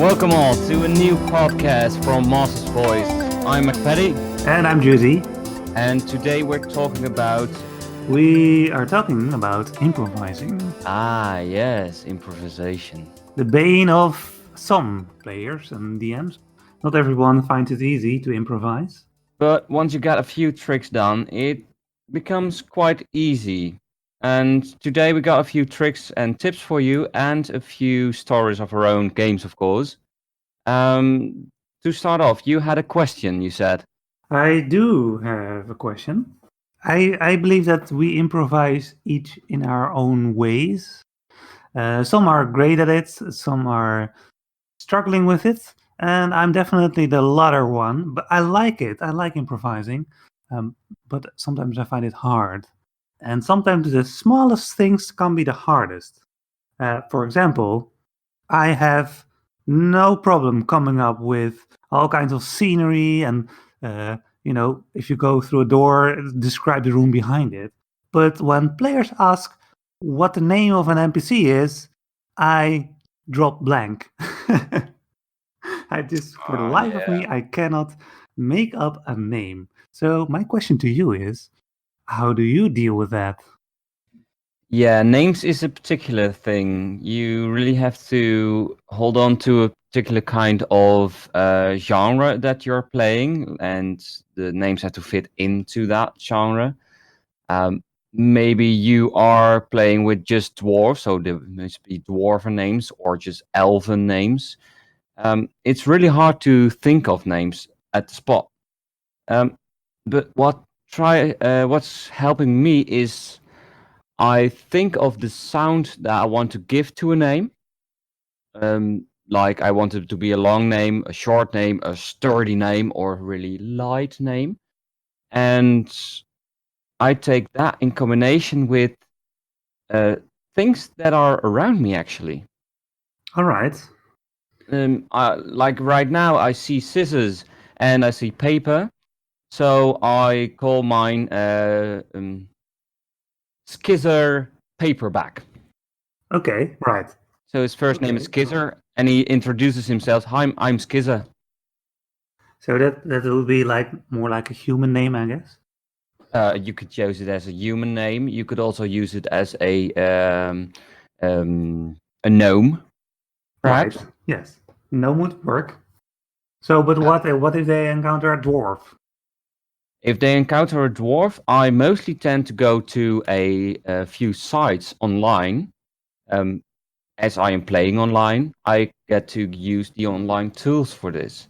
Welcome all to a new podcast from Master's Voice. I'm McPatty, And I'm Judy. and today we're talking about We are talking about improvising, yes, improvisation. the bane of some players and DMs. Not everyone finds it easy to improvise. But once you got a few tricks done, it becomes quite easy. And today we got a few tricks and tips for you, and a few stories of our own games, of course. To start off, you had a question. You said, I do have a question. I believe that we improvise each in our own ways. Some are great at it, some are struggling with it, and I'm definitely the latter one. But I like it. I like improvising, but sometimes I find it hard. And sometimes the smallest things can be the hardest. For example, I have no problem coming up with all kinds of scenery and, if you go through a door, describe the room behind it. But when players ask what the name of an NPC is, I drop blank. I just, for the life of me, I cannot make up a name. So my question to you is, how do you deal with that? yeah, names is a particular thing. You really have to hold on to a particular kind of genre that you're playing, and the names have to fit into that genre. Maybe you are playing with just dwarves, so there must be dwarven names or just elven names. It's really hard to think of names at the spot. But what's helping me is I think of the sound that I want to give to a name. Like I want it to be a long name, a short name, a sturdy name, or a really light name. And I take that in combination with things that are around me, actually. All right. Like right now, I see scissors and I see paper. So I call mine Skizzer Paperback. Okay, right. So his first name is Skizzer, and he introduces himself. Hi, I'm Skizzer. So that would be like more like a human name, I guess. You could use it as a human name. You could also use it as a gnome, perhaps. Right. Yes. No would work. So, but what if they encounter a dwarf? If they encounter a dwarf, I mostly tend to go to a few sites online. As I am playing online, I get to use the online tools for this.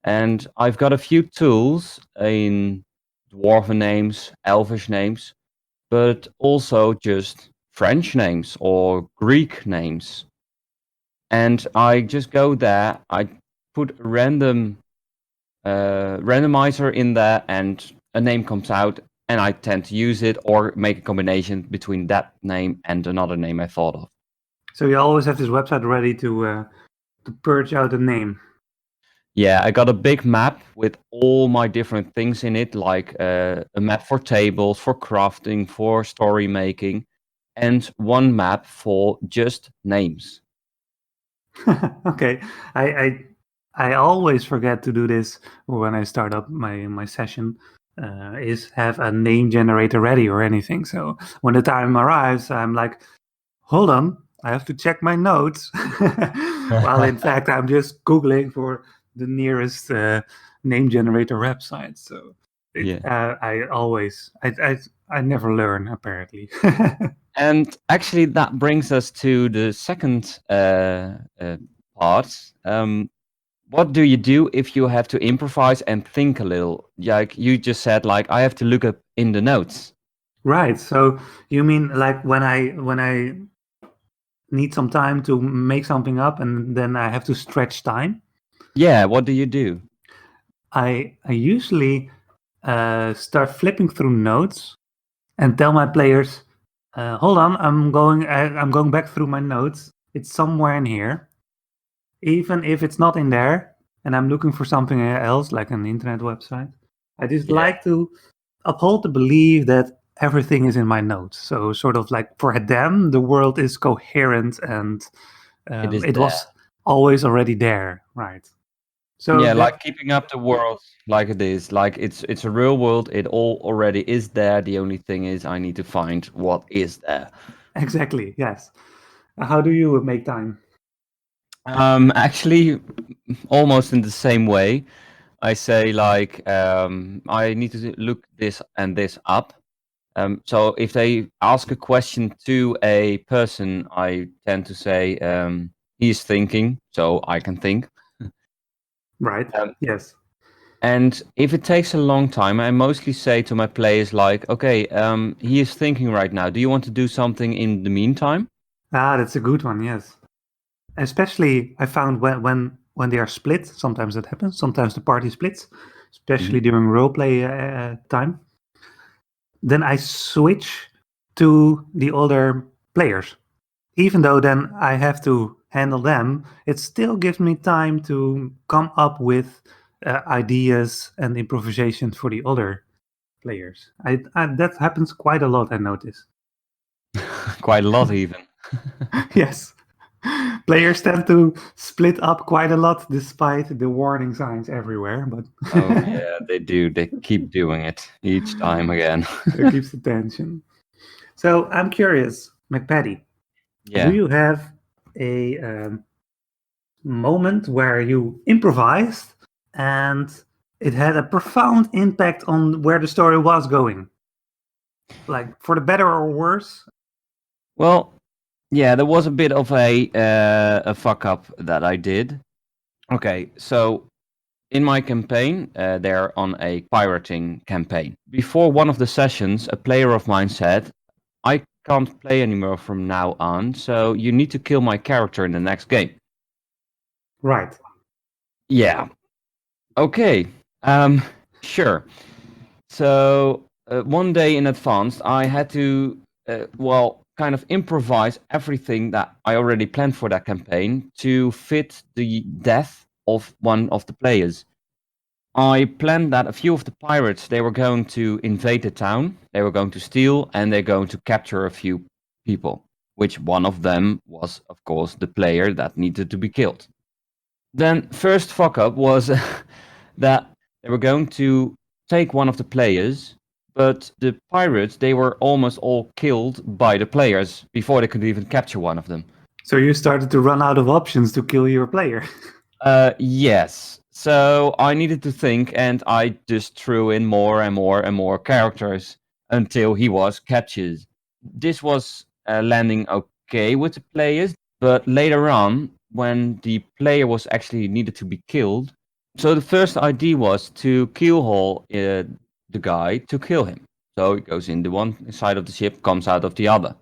And I've got a few tools in dwarven names, elvish names, but also just French names or Greek names. And I just go there, I put a random randomizer in there, and a name comes out, and I tend to use it or make a combination between that name and another name I thought of. So you always have this website ready to purge out a name. Yeah, I got a big map with all my different things in it, like a map for tables, for crafting, for story making, and one map for just names. Okay, I always forget to do this when I start up my session. Is have a name generator ready or anything. So when the time arrives, I'm like, hold on, I have to check my notes. While in fact, I'm just Googling for the nearest name generator website. So I never learn apparently. And actually, that brings us to the second part. What do you do if you have to improvise and think a little? Like you just said, like I have to look up in the notes. Right. So you mean like when I need some time to make something up and then I have to stretch time? Yeah, what do you do? I usually start flipping through notes and tell my players, "Hold on, I'm going back through my notes. It's somewhere in here, even if it's not in there, and I'm looking for something else, like an internet website. I just like to uphold the belief that everything is in my notes. So sort of like for them, the world is coherent and It is it there. was always already there, right? So Yeah, that like keeping up the world like it is. Like it's a real world. It all already is there. The only thing is I need to find what is there. exactly, yes. How do you make time? Actually, almost in the same way. I say like I need to look this and this up. So if they ask a question to a person, I tend to say he's thinking, so I can think. Right. Um, Yes. and if it takes a long time, I mostly say to my players like, okay, he is thinking right now. Do you want to do something in the meantime? Ah, that's a good one. Yes. Especially, I found when they are split. Sometimes that happens. Sometimes the party splits, especially Mhm. during roleplay time. Then I switch to the older players. Even though then I have to handle them, it still gives me time to come up with ideas and improvisation for the other players. That happens quite a lot, I notice. Quite a lot even. Yes. Players tend to split up quite a lot despite the warning signs everywhere, but Oh yeah, they do. They keep doing it each time again. it keeps the tension. So I'm curious, McPatty, do Yeah. you have a moment where you improvised and it had a profound impact on where the story was going? Like for the better or worse? Well, yeah, there was a bit of a fuck up that I did. Okay, so in my campaign, they're on a pirating campaign. Before one of the sessions, a player of mine said, I can't play anymore from now on, so you need to kill my character in the next game. Right. Yeah. Okay. Um, sure. So one day in advance, I had to, kind of improvise everything that I already planned for that campaign to fit the death of one of the players. I planned that a few of the pirates they were going to invade the town, they were going to steal, and they're going to capture a few people. Which one of them was, of course, the player that needed to be killed. Then first fuck up was that they were going to take one of the players, but the pirates they were almost all killed by the players before they could even capture one of them. So you started to run out of options to kill your player. Yes. So I needed to think, and I just threw in more and more and more characters until he was captured. This was landing okay with the players, but later on, when the player was actually needed to be killed, so the first idea was to keyhole the guy to kill him. So it goes in the one side of the ship, comes out of the other.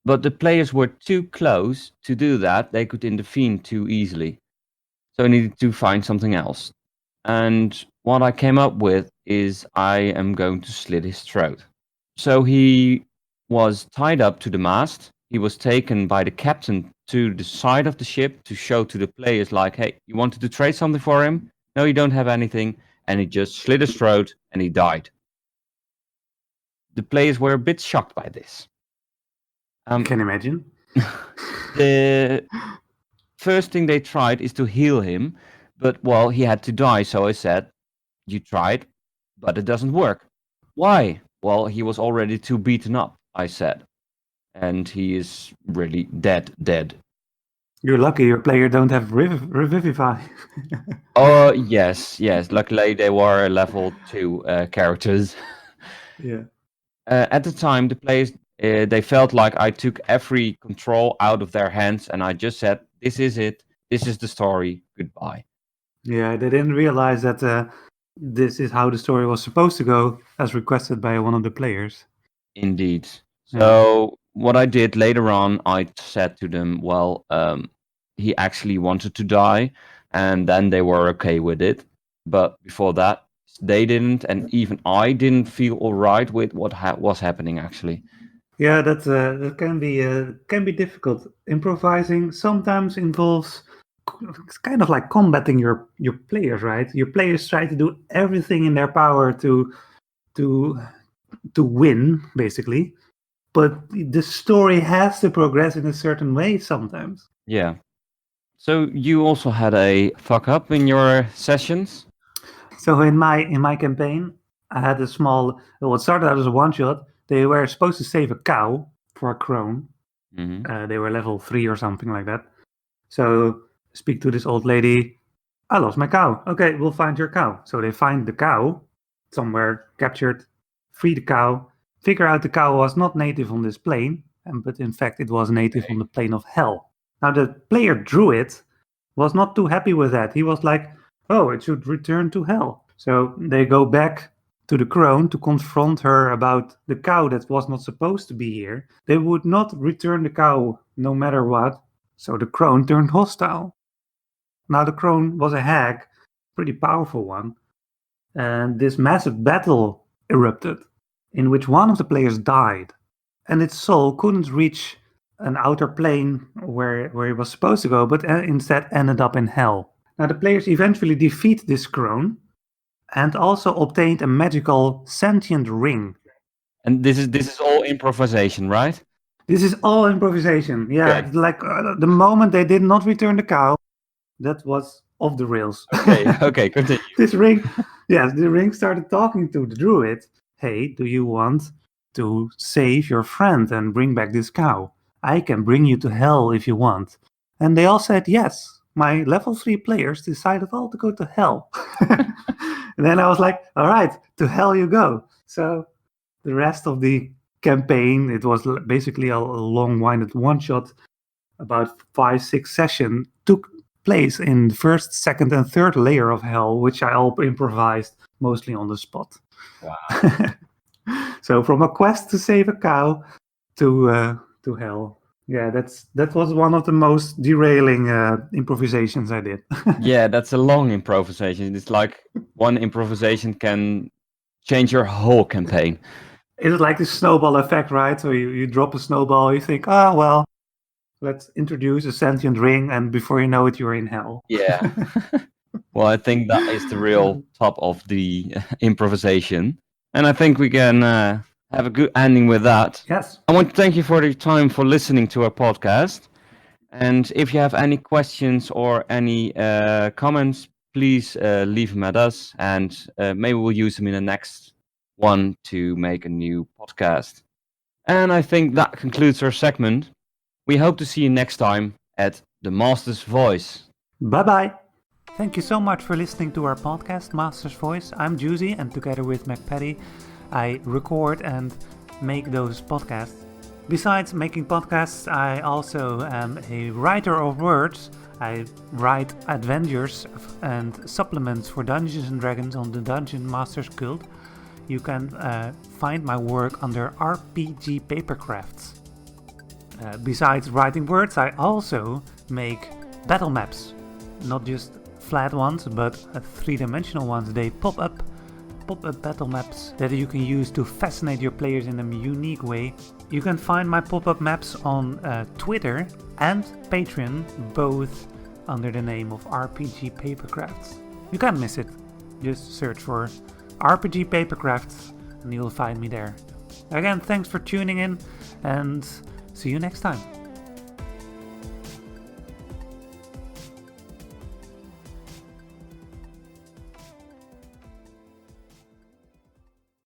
But the players were too close to do that; they could intervene too easily. So I needed to find something else. And what I came up with is I am going to slit his throat. So he was tied up to the mast. He was taken by the captain to the side of the ship to show to the players, like, hey, you wanted to trade something for him? No, you don't have anything. And he just slit his throat and he died. The players were a bit shocked by this. I can imagine. The first thing they tried is to heal him, but well, he had to die. So I said, you tried, but it doesn't work. Why? Well, he was already too beaten up, I said. And he is really dead. You're lucky your player don't have revivify. Oh, yes. Luckily, they were level 2 characters. Yeah. At the time, the players, they felt like I took every control out of their hands and I just said, this is it. This is the story. Goodbye. Yeah, they didn't realize that this is how the story was supposed to go, as requested by one of the players. Indeed. Yeah. So what I did later on, I said to them, well, he actually wanted to die, and then they were okay with it. But before that, they didn't, and even I didn't feel all right with what was happening actually. Yeah, that can be difficult. Improvising sometimes involves it's kind of like combating your players, right? Your players try to do everything in their power to to win, basically. But the story has to progress in a certain way sometimes. Yeah. So you also had a fuck up in your sessions? So in my campaign, I had a small. Well, it started out as a one shot. They were supposed to save a cow for a crone. They were level 3 or something like that. So speak to this old lady. I lost my cow. Okay, we'll find your cow. So they find the cow somewhere, captured, free the cow, figure out the cow was not native on this plane, but in fact it was native on the plane of hell. Now the player druid was not too happy with that. He was like, oh, it should return to hell. So they go back to the crone to confront her about the cow that was not supposed to be here. They would not return the cow no matter what. So the crone turned hostile. Now the crone was a hag, pretty powerful one, and this massive battle erupted in which one of the players died, and its soul couldn't reach an outer plane where it was supposed to go, but instead ended up in hell. Now the players eventually defeat this crone and also obtained a magical sentient ring. And this is all improvisation, right? This is all improvisation. Yeah, Okay. like the moment they did not return the cow, that was off the rails. Okay, continue. This ring, yes, the ring started talking to the druid. Hey, do you want to save your friend and bring back this cow? I can bring you to hell if you want. And they all said yes. My level 3 players decided all to go to hell. And then I was like, all right, to hell you go. So the rest of the campaign, it was basically a long-winded one-shot, about 5-6 sessions, took place in the first, second, and third layer of hell, which I all improvised mostly on the spot. Wow. So from a quest to save a cow to hell. Yeah, that was one of the most derailing improvisations I did. Yeah, that's a long improvisation. It's like one improvisation can change your whole campaign. It's like the snowball effect, right? So you drop a snowball, you think, oh, well, let's introduce a sentient ring, and before you know it, you're in hell. Yeah. Well, I think that is the real top of the improvisation. And I think we can have a good ending with that. Yes. I want to thank you for your time for listening to our podcast. And if you have any questions or any comments, please leave them at us, and maybe we'll use them in the next one to make a new podcast. And I think that concludes our segment. We hope to see you next time at The Master's Voice. Bye-bye. Thank you so much for listening to our podcast, Master's Voice. I'm Juicy, and together with McPatty, I record and make those podcasts. Besides making podcasts, I also am a writer of words. I write adventures and supplements for Dungeons & Dragons on the Dungeon Masters Guild. You can find my work under RPG Papercrafts. Besides writing words, I also make battle maps. Not just flat ones, but 3-dimensional ones. They pop up battle maps that you can use to fascinate your players in a unique way. You can find my pop-up maps on Twitter and Patreon, both under the name of RPG Papercrafts. You can't miss it. Just search for RPG Papercrafts and you'll find me there. Again, thanks for tuning in, and see you next time.